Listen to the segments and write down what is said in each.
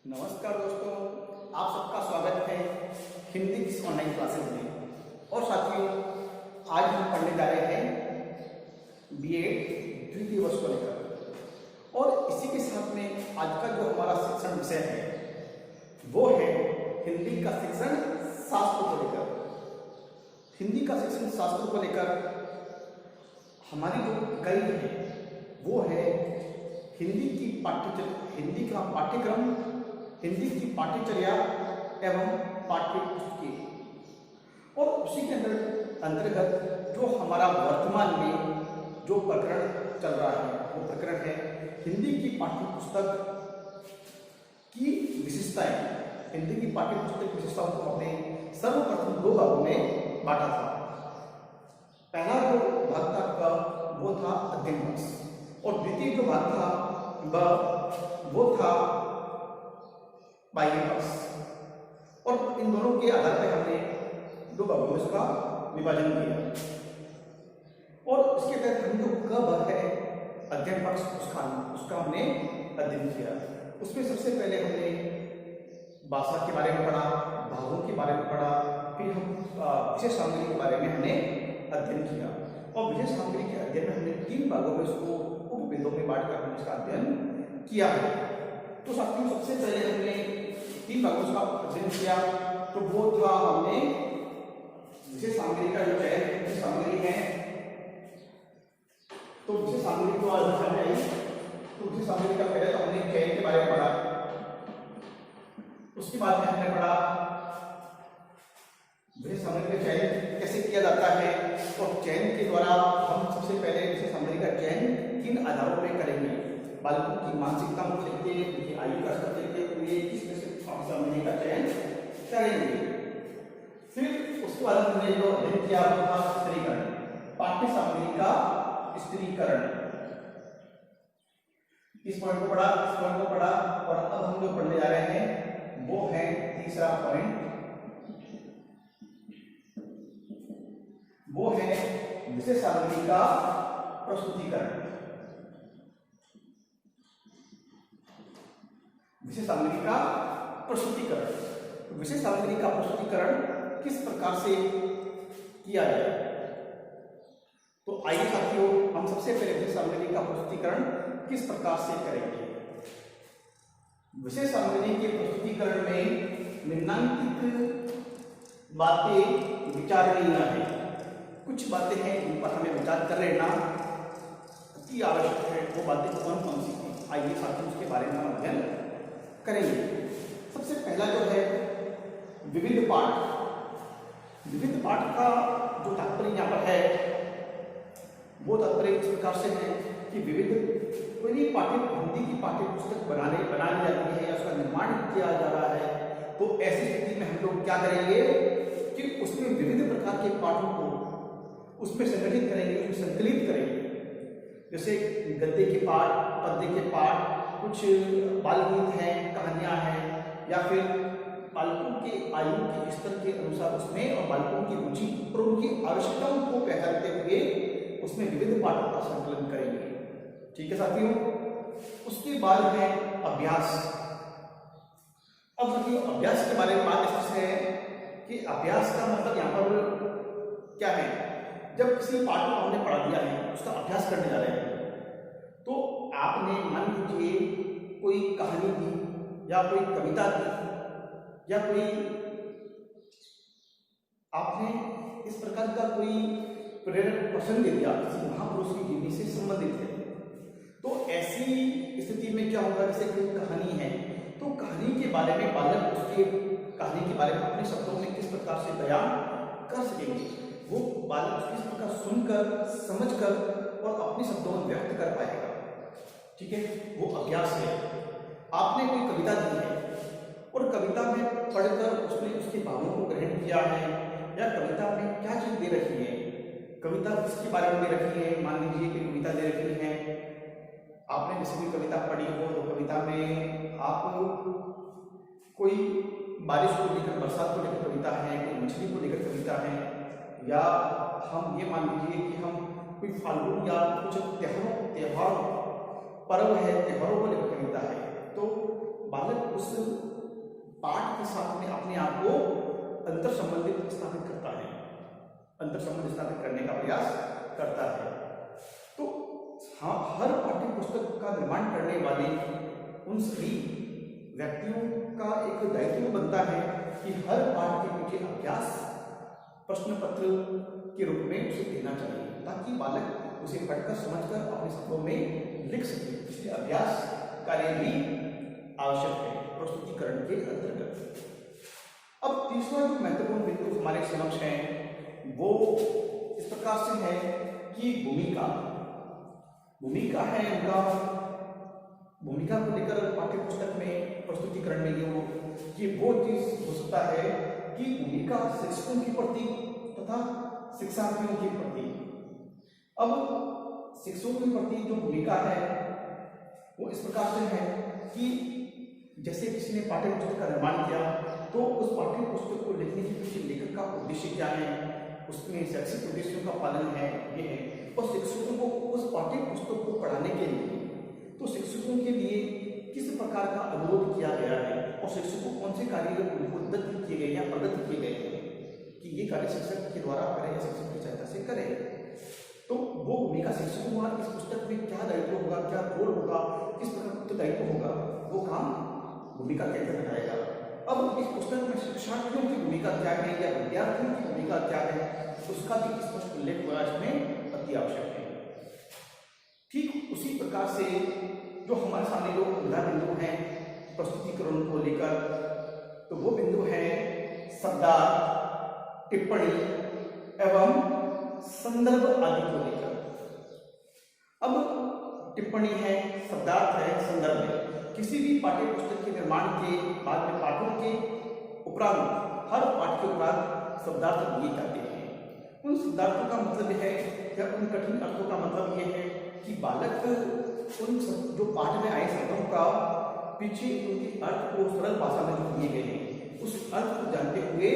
नमस्कार दोस्तों, आप सबका स्वागत है हिंदी की ऑनलाइन क्लासेस में। और साथियों, आज हम पढ़ने जा रहे हैं बीएड द्वितीय वर्ष को लेकर। और इसी के साथ में आज का जो हमारा शिक्षण विषय है वो है हिंदी का शिक्षण शास्त्र को लेकर। हिंदी का शिक्षण शास्त्र को लेकर हमारी जो इकाई है वो है हिंदी का पाठ्यक्रम, हिंदी की पाठ्यचर्या एवं पाठ्य पुस्तकें। और उसी के अंतर्गत जो हमारा वर्तमान में जो प्रकरण चल रहा है वो प्रकरण है हिंदी की पाठ्य पुस्तक की विशेषताएं। हिंदी की पाठ्य पुस्तक की विशेषताओं को हमने सर्वप्रथम दो भागों में बांटा था। पहला जो भाग था वो था अध्ययन पक्ष, और द्वितीय जो भाग था वो था बाह्य पक्ष। और इन दोनों के आधार पर हमने दो भागों में इसका विभाजन किया। और इसके तहत हम जो क भाग है अध्ययन पक्ष उसका हमने अध्ययन किया। उसमें सबसे पहले हमने भाषा के बारे में पढ़ा, भावों के बारे में पढ़ा, फिर हम विशेष सामग्री के बारे में हमने अध्ययन किया। और विशेष सामग्री के अध्ययन में हमने तीन भागों में उसको उपभेदों में बांटकर हमने इसका अध्ययन किया है। तो साथियों, सबसे पहले हमने तीन भागों का अध्ययन किया। तो वो था हमने विशेष सामग्री का जो चयन विशेष सामग्री है, तो विशेष सामग्री को आज समझ आई। तो विशेष सामग्री का पहले तो हमने चयन के बारे में पढ़ा, उसके बाद में हमने पढ़ा विशेष सामग्री का चयन कैसे किया जाता है, और चयन के द्वारा हम सबसे पहले विशेष सामग्री का चयन किन आधारों पर करेंगे। बालकों की मानसिकता को देखते, उनकी आयु का स्तर देखते हुए किसमें से सामग्री का चयन करेंगे। फिर उसके बाद हमने जो अध्ययन किया वो था स्त्रीकरण, पाठ्य सामग्री का स्त्रीकरण। इस पॉइंट को पढ़ा। और अब हम जो पढ़ने जा रहे हैं वो है तीसरा पॉइंट, वो है विशेष सामग्री का प्रस्तुतिकरण। विशेष सामग्री का प्रस्तुतिकरण। विशेष सामग्री का प्रस्तुतिकरण किस प्रकार से किया जाए। तो आइए साथियों, हम सबसे पहले विशेष सामग्री का प्रस्तुतिकरण किस प्रकार से करेंगे। विशेष सामग्री के प्रस्तुतिकरण में निम्नलिखित बातें विचारणीय है। कुछ बातें हैं जिन पर हमें विचार कर लेना अति आवश्यक है। वो बातें कौन कौन सी हैं, आइए साथियों उसके बारे में हम अध्ययन करेंगे। सबसे पहला जो है विविध पाठ। विविध पाठ का जो तात्पर्य यहाँ पर है वो तात्पर्य इस प्रकार से है कि विविध कोई भी हिंदी की पाठ्य पुस्तक बनाई जाती है या उसका निर्माण किया जा रहा है, तो ऐसी स्थिति में हम लोग क्या करेंगे कि उसमें विविध प्रकार के पाठों को उसमें संगठित करेंगे, उसमें संकलित करेंगे। जैसे गद्य के पाठ, पद्य के पाठ, कुछ बाल गीत हैं, कहानियां हैं, या फिर बालकों के आयु के स्तर के अनुसार उसमें और बालकों की रुचि और उनकी आवश्यकताओं को पहचानते हुए उसमें विविध पाठों का संकलन करेंगे। ठीक है साथियों। उसके बाद है अभ्यास। अब साथियों, अभ्यास के बारे में बात इस है कि अभ्यास का मतलब यहाँ पर क्या है। जब किसी पाठ को हमने पढ़ा दिया है, उसका अभ्यास करने जा रहे हैं, तो आपने मान लीजिए कोई कहानी दी या कोई कविता दी या कोई आपने इस प्रकार का कोई प्रेरक प्रसंग दे दिया किसी महापुरुष की जीवनी से संबंधित है, तो ऐसी स्थिति में क्या होगा। जैसे कोई कहानी है तो कहानी के बारे में बालक उसके कहानी के बारे में अपने शब्दों में किस प्रकार से बयान कर सकेंगे। वो बालक किस प्रकार सुनकर, समझकर और अपने शब्दों में व्यक्त कर पाएगा। ठीक है, वो अभ्यास है। आपने कोई कविता दी है और कविता में पढ़कर उसने उसके भावों को ग्रहण किया है, या कविता में क्या चीज दे रखी है, कविता किसके बारे में दे रखी है। मान लीजिए कि कविता दे रखी है, आपने जैसे कोई कविता पढ़ी हो तो कविता में आप कोई बारिश को लेकर, बरसात को लेकर कविता है, कोई मछली को लेकर कविता है, या हम ये मान लीजिए कि हम कोई फाल्गुन या कुछ त्योहार पर्व है, त्योहारों को लेकर कविता है, तो बालक उस पाठ के साथ में अपने आप को अंतर संबंधित स्थापित करता है, अंतर संबंध स्थापित करने का प्रयास करता है। तो हाँ, हर पाठ्य पुस्तक का निर्माण करने वाले उन सभी व्यक्तियों का एक दायित्व बनता है कि हर पाठ के पीछे अभ्यास प्रश्न पत्र के रूप में उसे देना चाहिए, ताकि बालक उसे पढ़कर समझकर अपने शब्दों में लिख सके। इसलिए अभ्यास कार्य भी आवश्यक है प्रस्तुतिकरण के अंतर्गत। अब तीसरा जो महत्वपूर्ण बिंदु हमारे समक्ष है वो इस प्रकार से है कि भूमिका है उनका। भूमिका को लेकर पाठ्य पुस्तक में प्रस्तुतिकरण में ये वो चीज हो सकता है कि भूमिका शिक्षकों के प्रति तथा शिक्षार्थियों के प्रति। अब शिक्षकों के प्रति जो भूमिका है वो इस प्रकार से है कि जैसे किसी ने पाठ्य पुस्तक का निर्माण किया तो उस पाठ्य पुस्तक को लिखने के पीछे लेखक का उद्देश्य क्या है, उसमें शैक्षिक उद्देश्यों का पालन है ये है। और शिक्षकों को उस पाठ्य पुस्तक को पढ़ाने के लिए तो शिक्षकों के लिए किस प्रकार का अनुरोध किया गया है और शिक्षकों कौन से कार्य उनको दत्त किए गए या प्रदत्त किए गए हैं कि ये कार्य शिक्षक के द्वारा करें या शिक्षक की सहायता से करें। तो वो भूमिका शिक्षकों द्वारा इस पुस्तक में क्या दायित्व होगा, क्या रोल होगा, किस प्रकार का दायित्व होगा, वो काम भूमिका के अंतर्गत आएगा। अब इस पुस्तक में शिक्षार्थियों की भूमिका क्या है या विद्यार्थियों की भूमिका क्या है, उसका भी स्पष्ट उल्लेख होना इसमें अति आवश्यक है। ठीक उसी प्रकार से जो हमारे सामने जो मुद्दा बिंदु है प्रस्तुतिकरण को लेकर, तो वो बिंदु है शब्दार्थ, टिप्पणी एवं संदर्भ आदि को लेकर। अब टिप्पणी है, शब्दार्थ है, संदर्भ है। किसी भी पाठ्य पुस्तक के निर्माण के बाद में पाठों के उपरांत हर पाठ के उपरांत शब्दार्थ दिए जाते हैं। उन शब्दार्थों का मतलब है या उन कठिन अर्थों का मतलब ये है कि बालक उन जो पाठ में आए शब्दों का पीछे उनके अर्थ को सरल भाषा में जो दिए गए हैं उस अर्थ को जानते हुए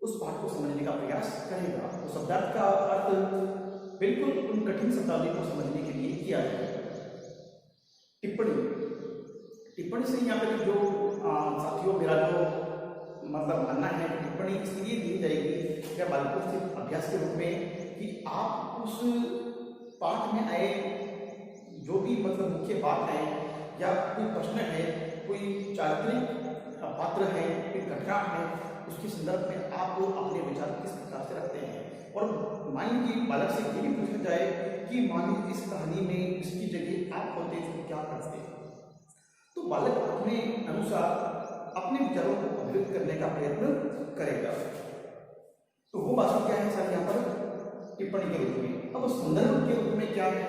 उस पाठ को समझने का प्रयास करेगा। तो शब्दार्थ का अर्थ बिल्कुल उन कठिन शब्दावली को समझने के लिए किया जाएगा। टिप्पणी से यहाँ पे जो साथियों मेरा जो मतलब मानना है कि टिप्पणी इसलिए दी जाएगी या बालकों से अभ्यास के रूप में कि आप उस पाठ में आए जो भी मतलब मुख्य बात है या कोई प्रश्न है, कोई चारित्रिक पात्र है, कोई घटना है, उसके संदर्भ में आप अपने विचार किस प्रकार से रखते हैं। और मान लीजिए बालक से ये भी पूछा जाए कि मान लीजिए इस कहानी में इसकी जगह आप होते तो क्या करते, तो बालक अपने अनुसार अपने विचारों को अभिव्यक्त करने का प्रयत्न करेगा। तो वो बात क्या है सर यहाँ पर टिप्पणी के रूप में। अब संदर्भ के रूप में क्या है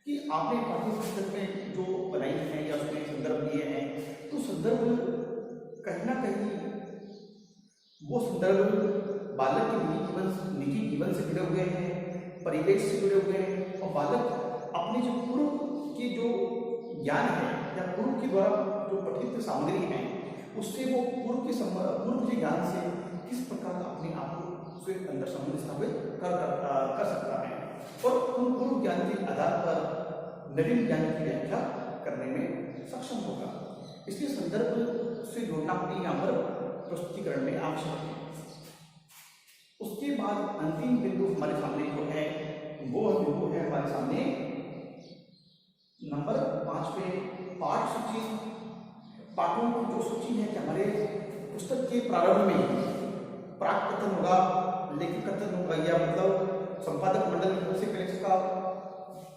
कि आपने पाठ्य पुस्तक में जो बनाई है या उसमें संदर्भ दिए हैं, तो संदर्भ कहीं ना कहीं वो संदर्भ बालक के निजी जीवन से जुड़े हुए हैं, परिवेश से जुड़े हुए हैं। और बालक अपने जो पूर्व के जो ज्ञान है या पूर्व के द्वारा जो पठित सामग्री है उससे वो पूर्व के ज्ञान से किस प्रकार अपने आप को उसके अंदर संबंध स्थापित कर सकता है और उन पूर्व ज्ञान के आधार पर नवीन ज्ञान की व्याख्या करने में सक्षम होगा। इसलिए संदर्भ से जोड़ना भी यहाँ पर प्रस्तुतिकरण में आवश्यक है। उसके बाद अंतिम बिंदु हमारे सामने जो है वो बिंदु है हमारे सामने नंबर 5 पे पाठ सूची। पाठों की जो सूची है कि हमारे पुस्तक के प्रारंभ में प्राक कथन होगा, लेखक कथन होगा या मतलब संपादक मंडल की तरफ से पहले उसका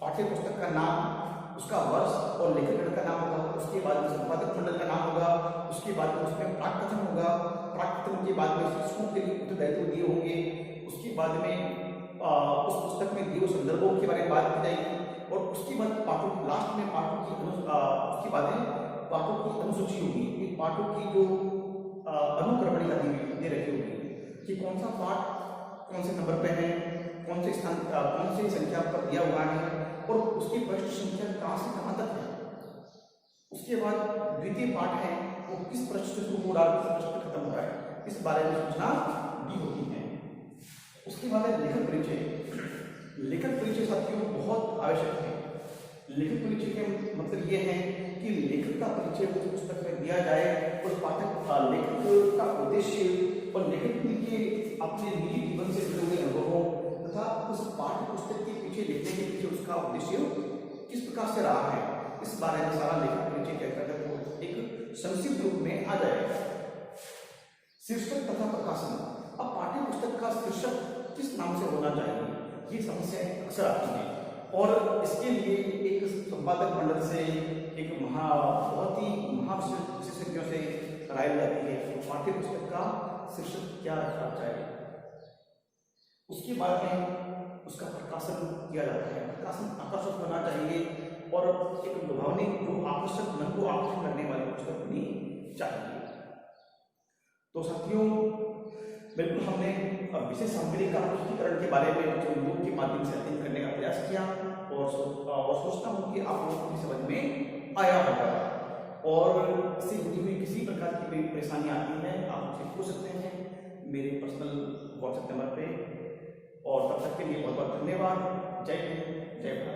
पाठ्य पुस्तक का नाम, उसका वर्ष और लेखक का नाम होगा। उसके बाद में संपादक मंडल का नाम होगा। उसके बाद में उसमें प्राक कथन होगा। प्राक कथन के बाद में शिक्षकों के लिए उत्तरदायित्व दिए होंगे। उसके बाद में उस पुस्तक में दिए संदर्भों के बारे में बात की जाएगी और उसके बाद पाठों लास्ट में पाठों की उसके बाद पाठों की अनुसूची होगी। इन पाठों की जो अनुक्रमणिका दे रखी होगी कि कौन सा पाठ कौन से नंबर पे है, कौन से स्थान कौन सी संख्या पर दिया हुआ है और उसकी पृष्ठ संख्या कहाँ से कहाँ तक है। उसके बाद द्वितीय पाठ है वो किस पृष्ठ से शुरू हो रहा है, किस पृष्ठ पर खत्म हो रहा है, इस बारे में सूचना दी होती है। उसके बाद है लेखक परिचय। लेखक परिचय साथियों बहुत आवश्यक है। लेखक परिचय के मतलब ये है कि लेखक का परिचय उस पुस्तक में दिया जाए, उस पाठक लेखक का उद्देश्य और लेखक के अपने निजी जीवन से जुड़े हुए अनुभवों तथा उस पाठ्य पुस्तक के पीछे लिखने के पीछे उसका उद्देश्य किस प्रकार से रहा है, इस बारे में सारा लेखक परिचय क्या करता है वो एक संक्षिप्त रूप में आ जाएगा। शीर्षक तथा प्रकाशन। अब पाठ्य पुस्तक का शीर्षक किस नाम से होना चाहिए, ये समस्याएं अक्सर आती हैं और इसके लिए एक संपादक मंडल से एक बहुत ही विशेषज्ञों से राय जाती है तो पाठ्य पुस्तक का शीर्षक क्या रखना चाहिए। उसके बाद में उसका प्रकाशन किया जाता है। प्रकाशन आकर्षक होना चाहिए और एक लुभावनी जो आकर्षक मन को आकर्षित करने वाली पुस्तक होनी चाहिए। तो साथियों, बिल्कुल हमने विशेष सामग्री का प्रस्तुतिकरण के बारे में यूट्यूब के माध्यम से अध्ययन करने का प्रयास किया और सोचता हूँ कि आप लोगों को समझ में आया होगा। और इससे जुड़ी हुई किसी प्रकार की कोई परेशानी आती है आप मुझसे पूछ सकते हैं मेरे पर्सनल व्हाट्सएप नंबर पे। और तब तक के लिए बहुत बहुत धन्यवाद। जय हिंद, जय भारत।